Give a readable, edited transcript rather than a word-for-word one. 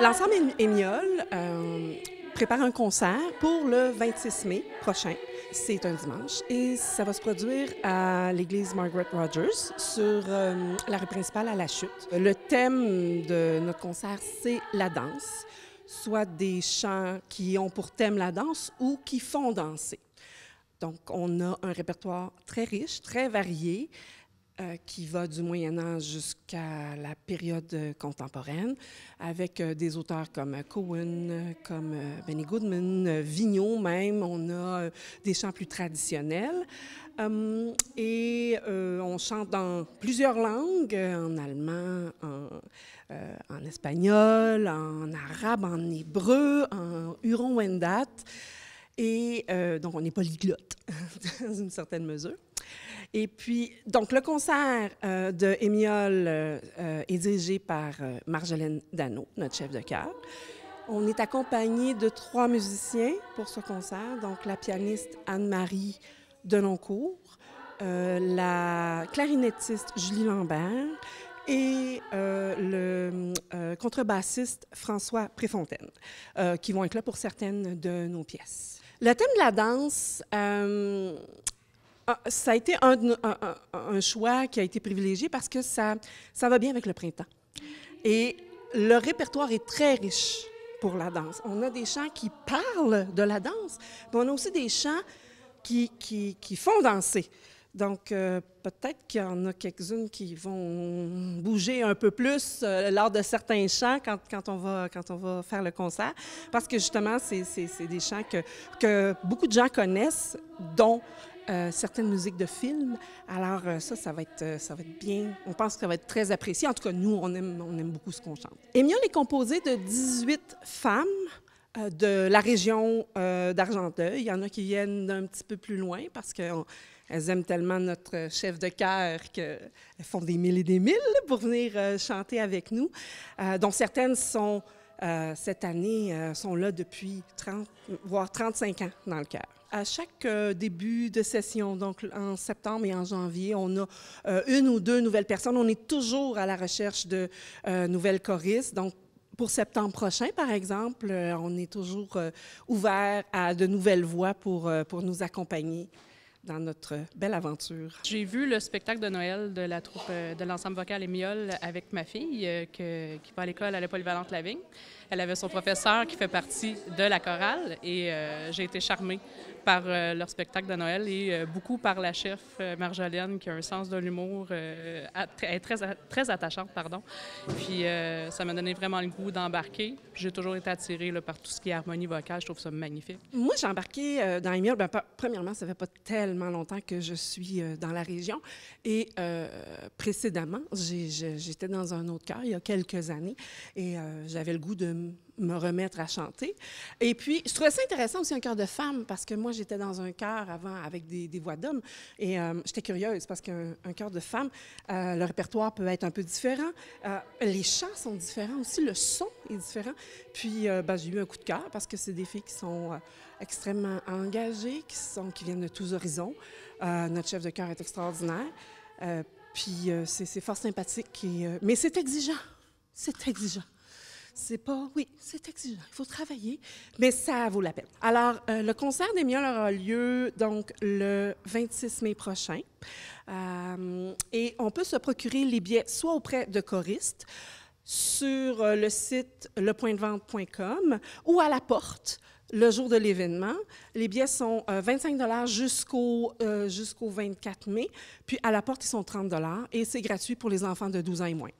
L'ensemble Émiole prépare un concert pour le 26 mai prochain. C'est un dimanche et ça va se produire à l'église Margaret Rogers sur la rue principale à La Chute. Le thème de notre concert, c'est la danse, soit des chants qui ont pour thème la danse ou qui font danser. Donc, on a un répertoire très riche, très varié, qui va du Moyen Âge jusqu'à la période contemporaine, avec des auteurs comme Cohen, comme Benny Goodman, Vigneault même. On a des chants plus traditionnels. Et on chante dans plusieurs langues, en allemand, en espagnol, en arabe, en hébreu, en huron-wendat. Et donc, on est polyglotte, dans une certaine mesure. Et puis, donc, le concert de Émiole est dirigé par Marjolaine Dano, notre chef de chœur. On est accompagné de 3 musiciens pour ce concert, donc la pianiste Anne-Marie Denoncourt, la clarinettiste Julie Lambert et le contrebassiste François Préfontaine, qui vont être là pour certaines de nos pièces. Le thème de la danse, ça a été un choix qui a été privilégié parce que ça va bien avec le printemps. Et le répertoire est très riche pour la danse. On a des chants qui parlent de la danse, mais on a aussi des chants qui font danser. Donc, peut-être qu'il y en a quelques-unes qui vont bouger un peu plus lors de certains chants quand on va faire le concert, parce que justement, c'est des chants que beaucoup de gens connaissent, dont certaines musiques de films. Alors, ça va être bien. On pense que ça va être très apprécié. En tout cas, nous, on aime beaucoup ce qu'on chante. Émiole est composé de 18 femmes de la région d'Argenteuil. Il y en a qui viennent d'un petit peu plus loin parce qu'elles aiment tellement notre chef de chœur qu'elles font des milles et des milles pour venir chanter avec nous. dont certaines sont, cette année, sont là depuis 30, voire 35 ans dans le chœur. À chaque début de session, donc en septembre et en janvier, on a 1 ou 2 nouvelles personnes. On est toujours à la recherche de nouvelles choristes. Donc, pour septembre prochain, par exemple, on est toujours ouvert à de nouvelles voix pour nous accompagner dans notre belle aventure. J'ai vu le spectacle de Noël de la troupe de l'ensemble vocal Émiole avec ma fille qui va à l'école à la Polyvalente Lavigne. Elle avait son professeur qui fait partie de la chorale et j'ai été charmée par leur spectacle de Noël et beaucoup par la chef Marjolaine qui a un sens de l'humour très attachante, pardon. Puis ça m'a donné vraiment le goût d'embarquer. J'ai toujours été attirée là, par tout ce qui est harmonie vocale. Je trouve ça magnifique. Moi, j'ai embarqué dans Émiole. Premièrement, ça fait pas tellement longtemps que je suis dans la région. Et précédemment, j'étais dans un autre chœur il y a quelques années et j'avais le goût de me remettre à chanter. Et puis, je trouvais ça intéressant aussi un chœur de femmes parce que moi, j'étais dans un chœur avant avec des voix d'hommes et j'étais curieuse parce qu'un chœur de femmes, le répertoire peut être un peu différent. Les chants sont différents aussi, le son est différent. Puis, j'ai eu un coup de cœur parce que c'est des filles qui sont extrêmement engagées, qui viennent de tous horizons. Notre chef de chœur est extraordinaire. Puis, c'est fort sympathique. Mais c'est exigeant. C'est exigeant. C'est exigeant. Il faut travailler, mais ça vaut la peine. Alors, le concert d'Émiole aura lieu donc le 26 mai prochain. Et on peut se procurer les billets soit auprès de choristes, sur le site lepointdevente.com ou à la porte le jour de l'événement. Les billets sont 25 $ jusqu'au 24 mai, puis à la porte, ils sont 30 $ et c'est gratuit pour les enfants de 12 ans et moins.